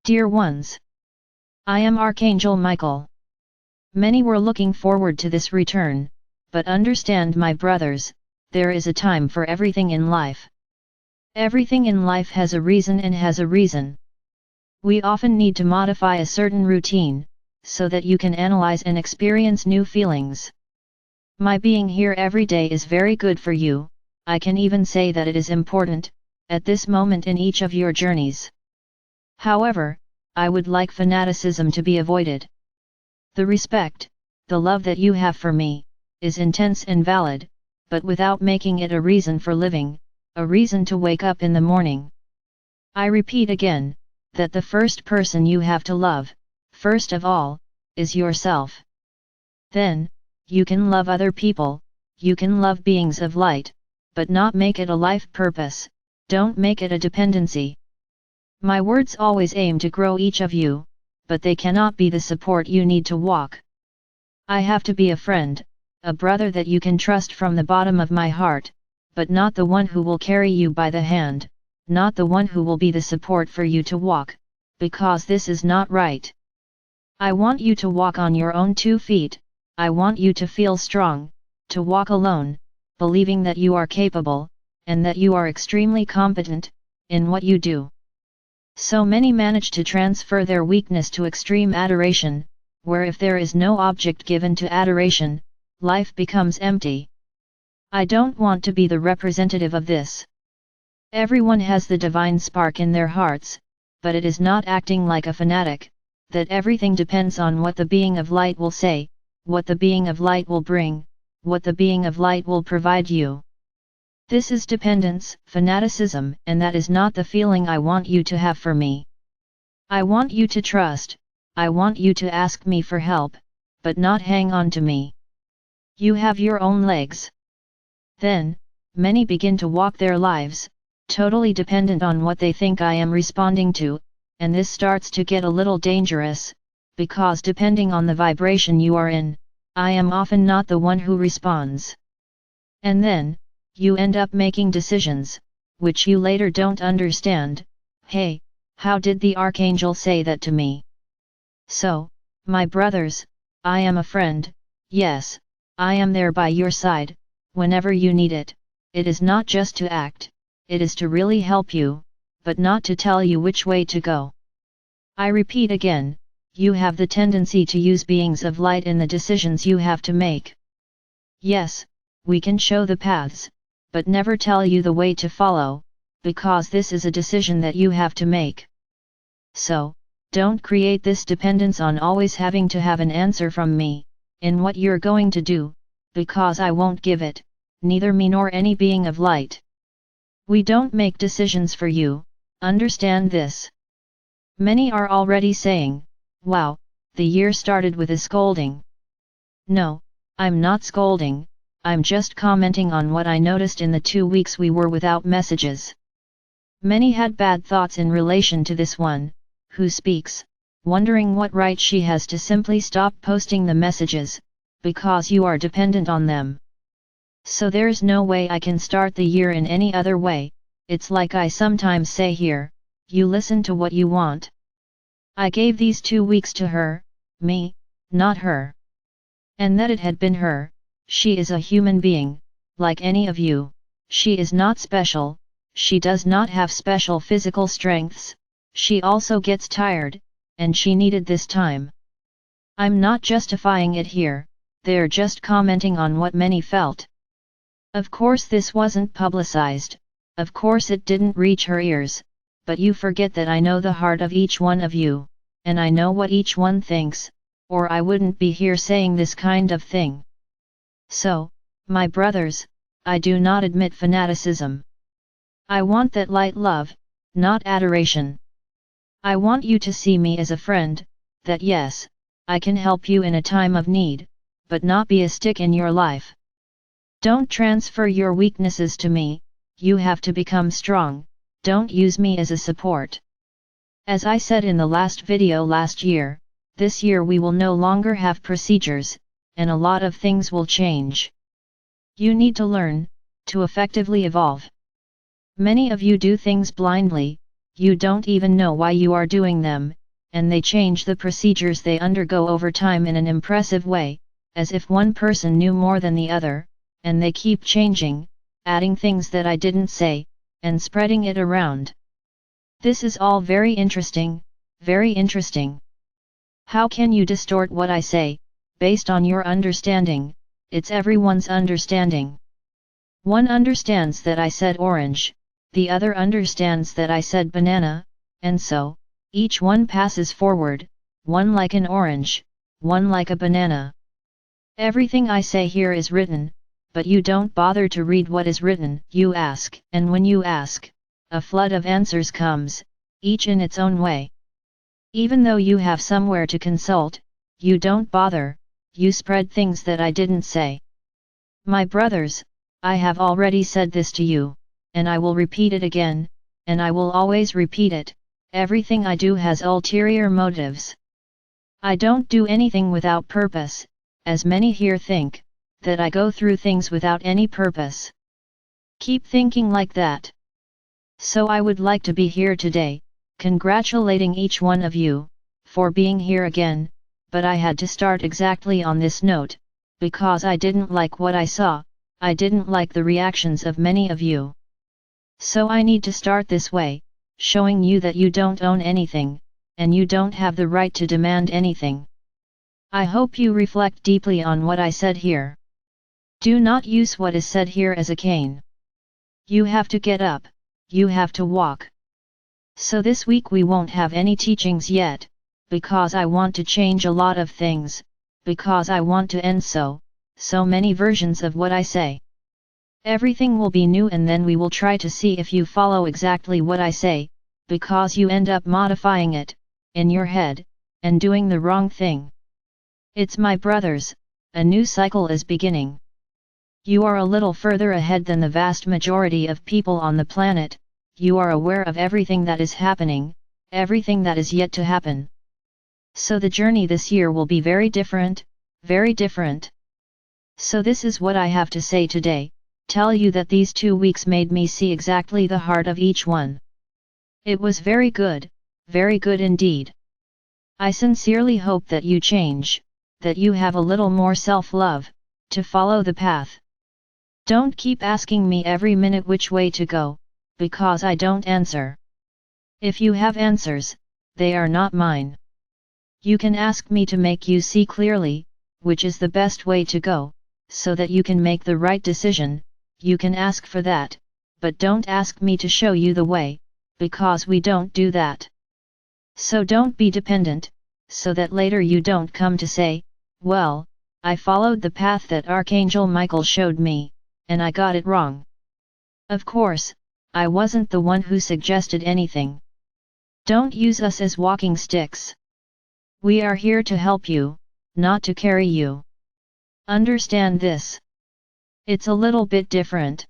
Dear ones, I am Archangel Michael. Many were looking forward to this return, but understand, my brothers, there is a time for everything in life. Everything in life has a reason and has a reason. We often need to modify a certain routine, so that you can analyze and experience new feelings. My being here every day is very good for you. I can even say that it is important, at this moment in each of your journeys. However, I would like fanaticism to be avoided. The respect, the love that you have for me, is intense and valid, but without making it a reason for living, a reason to wake up in the morning. I repeat again, that the first person you have to love, first of all, is yourself. Then, you can love other people, you can love beings of light, but not make it a life purpose, don't make it a dependency. My words always aim to grow each of you, but they cannot be the support you need to walk. I have to be a friend, a brother that you can trust from the bottom of my heart, but not the one who will carry you by the hand, not the one who will be the support for you to walk, because this is not right. I want you to walk on your own 2 feet, I want you to feel strong, to walk alone, believing that you are capable, and that you are extremely competent, in what you do. So many manage to transfer their weakness to extreme adoration, where if there is no object given to adoration, life becomes empty. I don't want to be the representative of this. Everyone has the divine spark in their hearts, but it is not acting like a fanatic, that everything depends on what the being of light will say, what the being of light will bring, what the being of light will provide you. This is dependence, fanaticism, and that is not the feeling I want you to have for me. I want you to trust, I want you to ask me for help, but not hang on to me. You have your own legs. Then, many begin to walk their lives, totally dependent on what they think I am responding to, and this starts to get a little dangerous, because depending on the vibration you are in, I am often not the one who responds. And then, you end up making decisions, which you later don't understand. Hey, how did the Archangel say that to me? So, my brothers, I am a friend, yes, I am there by your side, whenever you need it. It is not just to act, it is to really help you, but not to tell you which way to go. I repeat again, you have the tendency to use beings of light in the decisions you have to make. Yes, we can show the paths, but never tell you the way to follow, because this is a decision that you have to make. So, don't create this dependence on always having to have an answer from me, in what you're going to do, because I won't give it, neither me nor any being of light. We don't make decisions for you, understand this. Many are already saying, wow, the year started with a scolding. No, I'm not scolding, I'm just commenting on what I noticed in the 2 weeks we were without messages. Many had bad thoughts in relation to this one, who speaks, wondering what right she has to simply stop posting the messages, because you are dependent on them. So there's no way I can start the year in any other way, it's like I sometimes say here, you listen to what you want. I gave these 2 weeks to her, me, not her. And that it had been her, she is a human being, like any of you, she is not special, she does not have special physical strengths, she also gets tired, and she needed this time. I'm not justifying it here, they're just commenting on what many felt. Of course this wasn't publicized, of course it didn't reach her ears, but you forget that I know the heart of each one of you, and I know what each one thinks, or I wouldn't be here saying this kind of thing. So, my brothers, I do not admit fanaticism. I want that light love, not adoration. I want you to see me as a friend, that yes, I can help you in a time of need, but not be a stick in your life. Don't transfer your weaknesses to me, you have to become strong, don't use me as a support. As I said in the last video last year, this year we will no longer have procedures, and a lot of things will change. You need to learn, to effectively evolve. Many of you do things blindly, you don't even know why you are doing them, and they change the procedures they undergo over time in an impressive way, as if one person knew more than the other, and they keep changing, adding things that I didn't say, and spreading it around. This is all very interesting, very interesting. How can you distort what I say, based on your understanding? It's everyone's understanding. One understands that I said orange, the other understands that I said banana, and so, each one passes forward, one like an orange, one like a banana. Everything I say here is written, but you don't bother to read what is written. You ask, and when you ask, a flood of answers comes, each in its own way. Even though you have somewhere to consult, you don't bother, you spread things that I didn't say. My brothers, I have already said this to you, and I will repeat it again, and I will always repeat it. Everything I do has ulterior motives. I don't do anything without purpose, as many here think, that I go through things without any purpose. Keep thinking like that. So I would like to be here today, congratulating each one of you, for being here again, but I had to start exactly on this note, because I didn't like what I saw, I didn't like the reactions of many of you. So I need to start this way, showing you that you don't own anything, and you don't have the right to demand anything. I hope you reflect deeply on what I said here. Do not use what is said here as a cane. You have to get up, you have to walk. So this week we won't have any teachings yet, because I want to change a lot of things, because I want to end so many versions of what I say. Everything will be new, and then we will try to see if you follow exactly what I say, because you end up modifying it, in your head, and doing the wrong thing. It's my brothers, a new cycle is beginning. You are a little further ahead than the vast majority of people on the planet, you are aware of everything that is happening, everything that is yet to happen. So the journey this year will be very different, very different. So this is what I have to say today, tell you that these 2 weeks made me see exactly the heart of each one. It was very good indeed. I sincerely hope that you change, that you have a little more self-love, to follow the path. Don't keep asking me every minute which way to go, because I don't answer. If you have answers, they are not mine. You can ask me to make you see clearly, which is the best way to go, so that you can make the right decision, you can ask for that, but don't ask me to show you the way, because we don't do that. So don't be dependent, so that later you don't come to say, well, I followed the path that Archangel Michael showed me, and I got it wrong. Of course, I wasn't the one who suggested anything. Don't use us as walking sticks. We are here to help you, not to carry you. Understand this. It's a little bit different.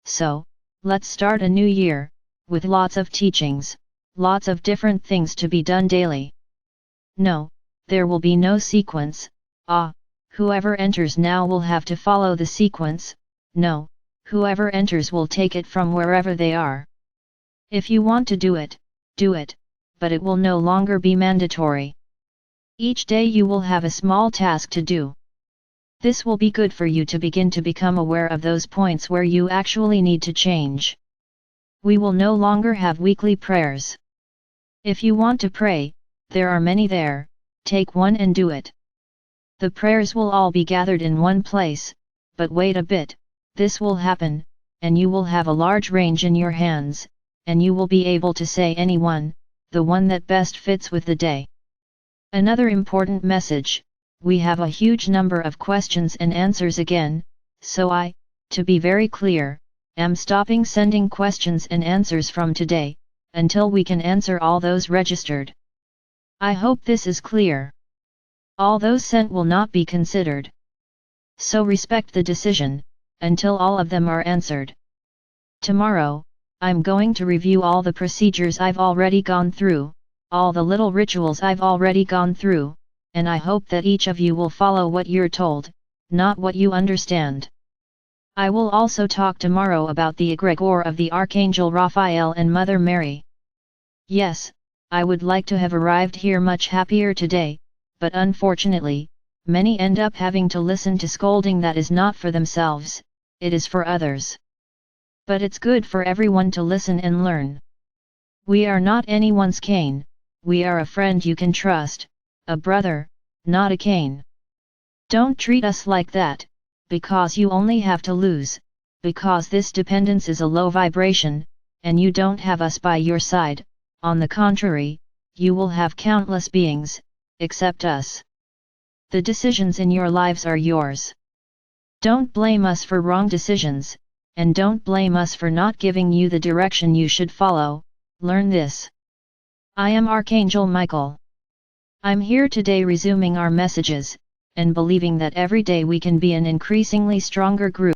So, let's start a new year, with lots of teachings, lots of different things to be done daily. No, there will be no sequence, whoever enters now will have to follow the sequence, no, whoever enters will take it from wherever they are. If you want to do it, but it will no longer be mandatory. Each day you will have a small task to do. This will be good for you to begin to become aware of those points where you actually need to change. We will no longer have weekly prayers. If you want to pray, there are many there, take one and do it. The prayers will all be gathered in one place, but wait a bit, this will happen, and you will have a large range in your hands, and you will be able to say any one, the one that best fits with the day. Another important message, we have a huge number of questions and answers again, so I, to be very clear, am stopping sending questions and answers from today, until we can answer all those registered. I hope this is clear. All those sent will not be considered. So respect the decision, until all of them are answered. Tomorrow, I'm going to review all the procedures I've already gone through, all the little rituals I've already gone through, and I hope that each of you will follow what you're told, not what you understand. I will also talk tomorrow about the egregore of the Archangel Raphael and Mother Mary. Yes, I would like to have arrived here much happier today, but unfortunately, many end up having to listen to scolding that is not for themselves, it is for others. But it's good for everyone to listen and learn. We are not anyone's cane, we are a friend you can trust, a brother, not a cane. Don't treat us like that, because you only have to lose, because this dependence is a low vibration, and you don't have us by your side, on the contrary, you will have countless beings, except us. The decisions in your lives are yours. Don't blame us for wrong decisions, and don't blame us for not giving you the direction you should follow, learn this. I am Archangel Michael. I'm here today resuming our messages, and believing that every day we can be an increasingly stronger group.